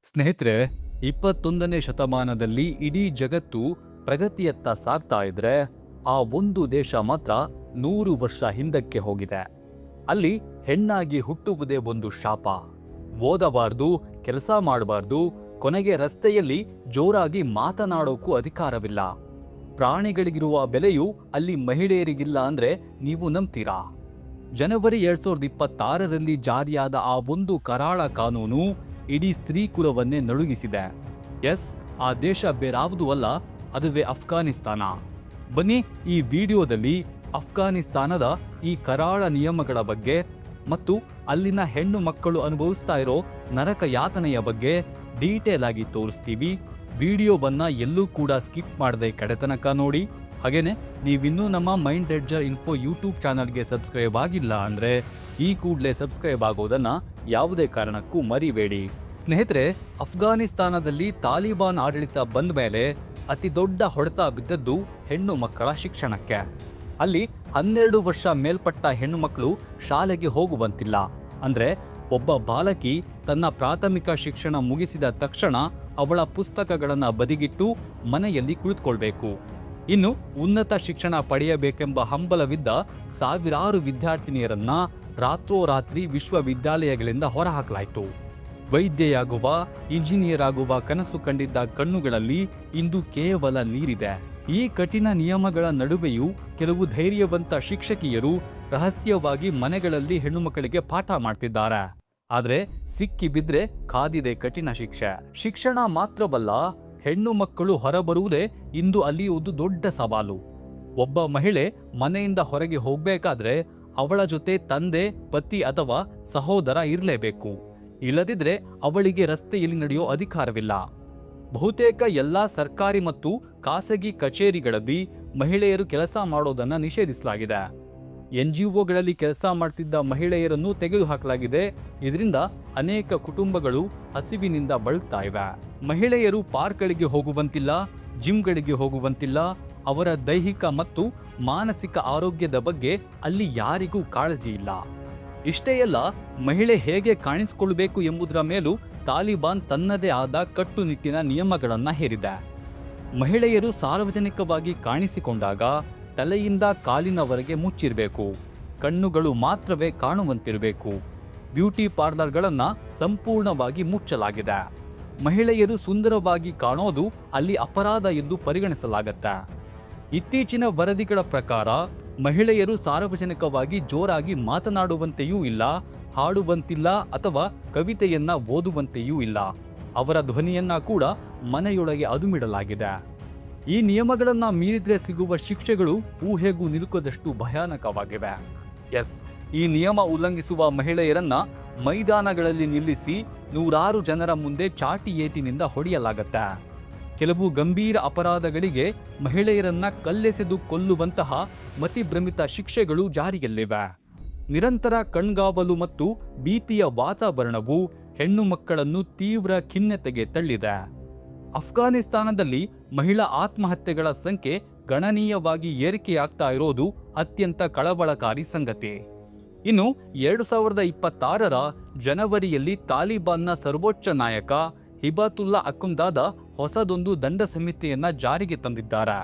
ಸ್ನೇಹಿತರೆ, 21ನೇ ಶತಮಾನದಲ್ಲಿ ಇಡೀ ಜಗತ್ತು ಪ್ರಗತಿಯತ್ತ ಸಾಗ್ತಾ ಇದ್ರೆ ಆ ಒಂದು ದೇಶ ಮಾತ್ರ 100 ವರ್ಷ ಹಿಂದಕ್ಕೆ ಹೋಗಿದೆ. ಅಲ್ಲಿ ಹೆಣ್ಣಾಗಿ ಹುಟ್ಟುವುದೇ ಒಂದು ಶಾಪ. ಓದಬಾರ್ದು, ಕೆಲಸ ಮಾಡಬಾರ್ದು, ಕೊನೆಗೆ ರಸ್ತೆಯಲ್ಲಿ ಜೋರಾಗಿ ಮಾತನಾಡೋಕ್ಕೂ ಅಧಿಕಾರವಿಲ್ಲ. ಪ್ರಾಣಿಗಳಿಗಿರುವ ಬೆಲೆಯು ಅಲ್ಲಿ ಮಹಿಳೆಯರಿಗಿಲ್ಲ ಅಂದ್ರೆ ನೀವು ನಂಬ್ತೀರಾ? ಜನವರಿ 2026ರಲ್ಲಿ ಜಾರಿಯಾದ ಆ ಒಂದು ಕರಾಳ ಕಾನೂನು ಇಡೀ ಸ್ತ್ರೀ ಕುಲವನ್ನೇ ನಡುಗಿಸಿದೆ. ಆ ದೇಶ ಬೇರಾವುದೂ ಅಲ್ಲ, ಅದುವೇ ಅಫ್ಘಾನಿಸ್ತಾನ. ಬನ್ನಿ, ಈ ವಿಡಿಯೋದಲ್ಲಿ ಅಫ್ಘಾನಿಸ್ತಾನದ ಈ ಕರಾಳ ನಿಯಮಗಳ ಬಗ್ಗೆ ಮತ್ತು ಅಲ್ಲಿನ ಹೆಣ್ಣು ಮಕ್ಕಳು ಅನುಭವಿಸ್ತಾ ಇರೋ ನರಕ ಯಾತನೆಯ ಬಗ್ಗೆ ಡೀಟೇಲ್ ಆಗಿ ತೋರಿಸ್ತೀವಿ. ವಿಡಿಯೋವನ್ನ ಎಲ್ಲೂ ಕೂಡ ಸ್ಕಿಪ್ ಮಾಡದೆ ಕಡೆತನಕ ನೋಡಿ. ಹಾಗೇನೆ ನೀವಿನ್ನೂ ನಮ್ಮ ಮೈಂಡ್ ಎಡ್ಜರ್ ಇನ್ಫೋ ಯೂಟ್ಯೂಬ್ ಚಾನಲ್ಗೆ ಸಬ್ಸ್ಕ್ರೈಬ್ ಆಗಿಲ್ಲ ಅಂದ್ರೆ ಈ ಕೂಡಲೇ ಸಬ್ಸ್ಕ್ರೈಬ್ ಆಗೋದನ್ನ ಯಾವುದೇ ಕಾರಣಕ್ಕೂ ಮರಿಬೇಡಿ. ಸ್ನೇಹಿತರೆ, ಅಫ್ಘಾನಿಸ್ತಾನದಲ್ಲಿ ತಾಲಿಬಾನ್ ಆಡಳಿತ ಬಂದ ಮೇಲೆ ಅತಿ ದೊಡ್ಡ ಹೊಡೆತ ಬಿದ್ದದ್ದು ಹೆಣ್ಣು ಮಕ್ಕಳ ಶಿಕ್ಷಣಕ್ಕೆ. ಅಲ್ಲಿ 12 ವರ್ಷ ಮೇಲ್ಪಟ್ಟ ಹೆಣ್ಣು ಮಕ್ಕಳು ಶಾಲೆಗೆ ಹೋಗುವಂತಿಲ್ಲ. ಅಂದ್ರೆ ಒಬ್ಬ ಬಾಲಕಿ ತನ್ನ ಪ್ರಾಥಮಿಕ ಶಿಕ್ಷಣ ಮುಗಿಸಿದ ತಕ್ಷಣ ಅವಳ ಪುಸ್ತಕಗಳನ್ನು ಬದಿಗಿಟ್ಟು ಮನೆಯಲ್ಲಿ ಕುಳಿತುಕೊಳ್ಬೇಕು. ಇನ್ನು ಉನ್ನತ ಶಿಕ್ಷಣ ಪಡೆಯಬೇಕೆಂಬ ಹಂಬಲವಿದ್ದ ಸಾವಿರಾರು ವಿದ್ಯಾರ್ಥಿನಿಯರನ್ನ ರಾತ್ರೋರಾತ್ರಿ ವಿಶ್ವವಿದ್ಯಾಲಯಗಳಿಂದ ಹೊರಹಾಕಲಾಯಿತು. ವೈದ್ಯೆಯಾಗುವ, ಇಂಜಿನಿಯರ್ ಆಗುವ ಕನಸು ಕಂಡಿದ್ದ ಕಣ್ಣುಗಳಲ್ಲಿ ಇಂದು ಕೇವಲ ನೀರಿದೆ. ಈ ಕಠಿಣ ನಿಯಮಗಳ ನಡುವೆಯೂ ಕೆಲವು ಧೈರ್ಯವಂತ ಶಿಕ್ಷಕಿಯರು ರಹಸ್ಯವಾಗಿ ಮನೆಗಳಲ್ಲಿ ಹೆಣ್ಣುಮಕ್ಕಳಿಗೆ ಪಾಠ ಮಾಡ್ತಿದ್ದಾರೆ. ಆದ್ರೆ ಸಿಕ್ಕಿ ಬಿದ್ರೆ ಕಾದಿದೆ ಕಠಿಣ ಶಿಕ್ಷೆ. ಶಿಕ್ಷಣ ಮಾತ್ರವಲ್ಲ, ಹೆಣ್ಣು ಮಕ್ಕಳು ಹೊರಬರುವುದೇ ಇಂದು ಅಲ್ಲಿ ಒಂದು ದೊಡ್ಡ ಸವಾಲು. ಒಬ್ಬ ಮಹಿಳೆ ಮನೆಯಿಂದ ಹೊರಗೆ ಹೋಗ್ಬೇಕಾದ್ರೆ ಅವಳ ಜೊತೆ ತಂದೆ, ಪತಿ ಅಥವಾ ಸಹೋದರ ಇರಲೇಬೇಕು. ಇಲ್ಲದಿದ್ರೆ ಅವಳಿಗೆ ರಸ್ತೆಯಲ್ಲಿ ನಡೆಯೋ ಅಧಿಕಾರವಿಲ್ಲ. ಬಹುತೇಕ ಎಲ್ಲಾ ಸರ್ಕಾರಿ ಮತ್ತು ಖಾಸಗಿ ಕಚೇರಿಗಳಲ್ಲಿ ಮಹಿಳೆಯರು ಕೆಲಸ ಮಾಡೋದನ್ನ ನಿಷೇಧಿಸಲಾಗಿದೆ. NGOಗಳಲ್ಲಿ ಕೆಲಸ ಮಾಡ್ತಿದ್ದ ಮಹಿಳೆಯರನ್ನು ತೆಗೆದುಹಾಕಲಾಗಿದೆ. ಇದರಿಂದ ಅನೇಕ ಕುಟುಂಬಗಳು ಹಸಿವಿನಿಂದ ಬಳಲ್ತಾ ಇವೆ. ಮಹಿಳೆಯರು ಪಾರ್ಕ್ಗಳಿಗೆ ಹೋಗುವಂತಿಲ್ಲ, ಜಿಮ್ಗಳಿಗೆ ಹೋಗುವಂತಿಲ್ಲ. ಅವರ ದೈಹಿಕ ಮತ್ತು ಮಾನಸಿಕ ಆರೋಗ್ಯದ ಬಗ್ಗೆ ಅಲ್ಲಿ ಯಾರಿಗೂ ಕಾಳಜಿ ಇಲ್ಲ. ಇಷ್ಟೇ ಅಲ್ಲ, ಮಹಿಳೆ ಹೇಗೆ ಕಾಣಿಸಿಕೊಳ್ಳಬೇಕು ಎಂಬುದರ ಮೇಲೂ ತಾಲಿಬಾನ್ ತನ್ನದೇ ಆದ ಕಟ್ಟುನಿಟ್ಟಿನ ನಿಯಮಗಳನ್ನು ಹೇರಿದೆ. ಮಹಿಳೆಯರು ಸಾರ್ವಜನಿಕವಾಗಿ ಕಾಣಿಸಿಕೊಂಡಾಗ ತಲೆಯಿಂದ ಕಾಲಿನವರೆಗೆ ಮುಚ್ಚಿರಬೇಕು. ಕಣ್ಣುಗಳು ಮಾತ್ರವೇ ಕಾಣುವಂತಿರಬೇಕು. ಬ್ಯೂಟಿ ಪಾರ್ಲರ್ಗಳನ್ನು ಸಂಪೂರ್ಣವಾಗಿ ಮುಚ್ಚಲಾಗಿದೆ. ಮಹಿಳೆಯರು ಸುಂದರವಾಗಿ ಕಾಣೋದು ಅಲ್ಲಿ ಅಪರಾಧ ಎಂದು ಪರಿಗಣಿಸಲಾಗುತ್ತೆ. ಇತ್ತೀಚಿನ ವರದಿಗಳ ಪ್ರಕಾರ ಮಹಿಳೆಯರು ಸಾರ್ವಜನಿಕವಾಗಿ ಜೋರಾಗಿ ಮಾತನಾಡುವಂತೆಯೂ ಇಲ್ಲ, ಹಾಡುವಂತಿಲ್ಲ ಅಥವಾ ಕವಿತೆಯನ್ನ ಓದುವಂತೆಯೂ ಇಲ್ಲ. ಅವರ ಧ್ವನಿಯನ್ನ ಕೂಡ ಮನೆಯೊಳಗೆ ಅದುಮಿಡಲಾಗಿದೆ. ಈ ನಿಯಮಗಳನ್ನ ಮೀರಿದ್ರೆ ಸಿಗುವ ಶಿಕ್ಷೆಗಳು ಊಹೆಗೂ ನಿಲುಕದಷ್ಟು ಭಯಾನಕವಾಗಿವೆ. ಈ ನಿಯಮ ಉಲ್ಲಂಘಿಸುವ ಮಹಿಳೆಯರನ್ನ ಮೈದಾನಗಳಲ್ಲಿ ನಿಲ್ಲಿಸಿ ನೂರಾರು ಜನರ ಮುಂದೆ ಚಾಟಿ ಏಟಿನಿಂದ ಹೊಡೆಯಲಾಗತ್ತೆ. ಕೆಲವು ಗಂಭೀರ ಅಪರಾಧಗಳಿಗೆ ಮಹಿಳೆಯರನ್ನ ಕಲ್ಲೆಸೆದು ಕೊಲ್ಲುವಂತಹ ಮತಿಭ್ರಮಿತ ಶಿಕ್ಷೆಗಳು ಜಾರಿಯಲ್ಲಿವೆ. ನಿರಂತರ ಕಣ್ಗಾವಲು ಮತ್ತು ಭೀತಿಯ ವಾತಾವರಣವು ಹೆಣ್ಣು ಮಕ್ಕಳನ್ನು ತೀವ್ರ ಖಿನ್ನತೆಗೆ ತಳ್ಳಿದೆ. ಅಫ್ಘಾನಿಸ್ತಾನದಲ್ಲಿ ಮಹಿಳಾ ಆತ್ಮಹತ್ಯೆಗಳ ಸಂಖ್ಯೆ ಗಣನೀಯವಾಗಿ ಏರಿಕೆಯಾಗ್ತಾ ಇರೋದು ಅತ್ಯಂತ ಕಳವಳಕಾರಿ ಸಂಗತಿ. ಇನ್ನು 2026ರ ಜನವರಿಯಲ್ಲಿ ತಾಲಿಬಾನ್ನ ಸರ್ವೋಚ್ಚ ನಾಯಕ ಹಿಬಾತುಲ್ಲಾ ಅಖುಂದಾದ ಹೊಸದೊಂದು ದಂಡ ಸಂಹಿತೆಯನ್ನ ಜಾರಿಗೆ ತಂದಿದ್ದಾರೆ.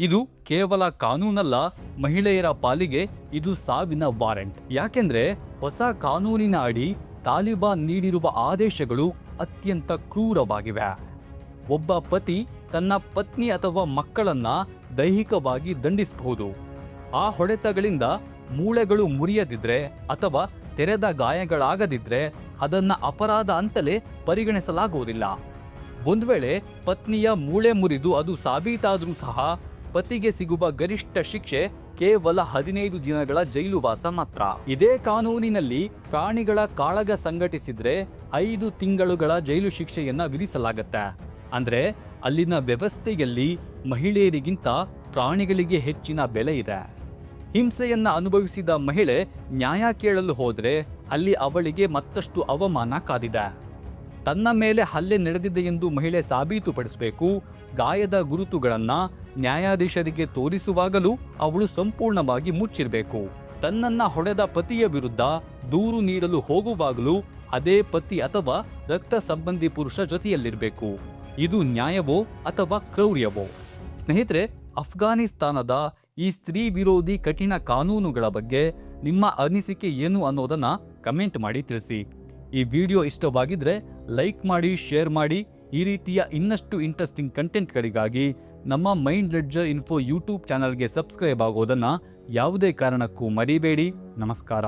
ಇದು ಕೇವಲ ಕಾನೂನಲ್ಲ, ಮಹಿಳೆಯರ ಪಾಲಿಗೆ ಇದು ಸಾವಿನ ವಾರೆಂಟ್. ಯಾಕೆಂದ್ರೆ ಹೊಸ ಕಾನೂನಿನ ಅಡಿ ತಾಲಿಬಾನ್ ನೀಡಿರುವ ಆದೇಶಗಳು ಅತ್ಯಂತ ಕ್ರೂರವಾಗಿವೆ. ಒಬ್ಬ ಪತಿ ತನ್ನ ಪತ್ನಿ ಅಥವಾ ಮಕ್ಕಳನ್ನ ದೈಹಿಕವಾಗಿ ದಂಡಿಸಬಹುದು. ಆ ಹೊಡೆತಗಳಿಂದ ಮೂಳೆಗಳು ಮುರಿಯದಿದ್ರೆ ಅಥವಾ ತೆರೆದ ಗಾಯಗಳಾಗದಿದ್ರೆ ಅದನ್ನ ಅಪರಾಧ ಅಂತಲೇ ಪರಿಗಣಿಸಲಾಗುವುದಿಲ್ಲ. ಒಂದು ವೇಳೆ ಪತ್ನಿಯ ಮೂಳೆ ಮುರಿದು ಅದು ಸಾಬೀತಾದರೂ ಸಹ ಪತಿಗೆ ಸಿಗುವ ಗರಿಷ್ಠ ಶಿಕ್ಷೆ ಕೇವಲ 15 ದಿನಗಳ ಜೈಲುವಾಸ ಮಾತ್ರ. ಇದೇ ಕಾನೂನಿನಲ್ಲಿ ಪ್ರಾಣಿಗಳ ಕಾಳಗ ಸಂಘಟಿಸಿದ್ರೆ 5 ತಿಂಗಳುಗಳ ಜೈಲು ಶಿಕ್ಷೆಯನ್ನ ವಿಧಿಸಲಾಗತ್ತೆ. ಅಂದ್ರೆ ಅಲ್ಲಿನ ವ್ಯವಸ್ಥೆಯಲ್ಲಿ ಮಹಿಳೆಯರಿಗಿಂತ ಪ್ರಾಣಿಗಳಿಗೆ ಹೆಚ್ಚಿನ ಬೆಲೆ ಇದೆ. ಹಿಂಸೆಯನ್ನ ಅನುಭವಿಸಿದ ಮಹಿಳೆ ನ್ಯಾಯ ಕೇಳಲು ಹೋದ್ರೆ ಅಲ್ಲಿ ಅವಳಿಗೆ ಮತ್ತಷ್ಟು ಅವಮಾನ ಕಾದಿದೆ. ತನ್ನ ಮೇಲೆ ಹಲ್ಲೆ ನಡೆದಿದೆ ಎಂದು ಮಹಿಳೆ ಸಾಬೀತುಪಡಿಸಬೇಕು. ಗಾಯದ ಗುರುತುಗಳನ್ನ ನ್ಯಾಯಾಧೀಶರಿಗೆ ತೋರಿಸುವಾಗಲೂ ಅವಳು ಸಂಪೂರ್ಣವಾಗಿ ಮುಚ್ಚಿರಬೇಕು. ತನ್ನನ್ನ ಹೊಡೆದ ಪತಿಯ ವಿರುದ್ಧ ದೂರು ನೀಡಲು ಹೋಗುವಾಗಲೂ ಅದೇ ಪತಿ ಅಥವಾ ರಕ್ತ ಸಂಬಂಧಿ ಪುರುಷ ಜೊತೆಯಲ್ಲಿರಬೇಕು. ಇದು ನ್ಯಾಯವೋ ಅಥವಾ ಕ್ರೌರ್ಯವೋ? ಸ್ನೇಹಿತರೆ, ಅಫ್ಘಾನಿಸ್ತಾನದ ಈ ಸ್ತ್ರೀ ವಿರೋಧಿ ಕಠಿಣ ಕಾನೂನುಗಳ ಬಗ್ಗೆ ನಿಮ್ಮ ಅನಿಸಿಕೆ ಏನು ಅನ್ನೋದನ್ನ ಕಮೆಂಟ್ ಮಾಡಿ ತಿಳಿಸಿ. ಈ ವಿಡಿಯೋ ಇಷ್ಟವಾಗಿದ್ರೆ ಲೈಕ್ ಮಾಡಿ, ಶೇರ್ ಮಾಡಿ. ಈ ರೀತಿಯ ಇನ್ನಷ್ಟು ಇಂಟ್ರೆಸ್ಟಿಂಗ್ ಕಂಟೆಂಟ್ಗಳಿಗಾಗಿ ನಮ್ಮ ಮೈಂಡ್ ಲೆಡ್ಜರ್ ಇನ್ಫೋ ಯೂಟ್ಯೂಬ್ ಚಾನಲ್ಗೆ ಸಬ್ಸ್ಕ್ರೈಬ್ ಆಗೋದನ್ನ ಯಾವುದೇ ಕಾರಣಕ್ಕೂ ಮರಿಬೇಡಿ. ನಮಸ್ಕಾರ.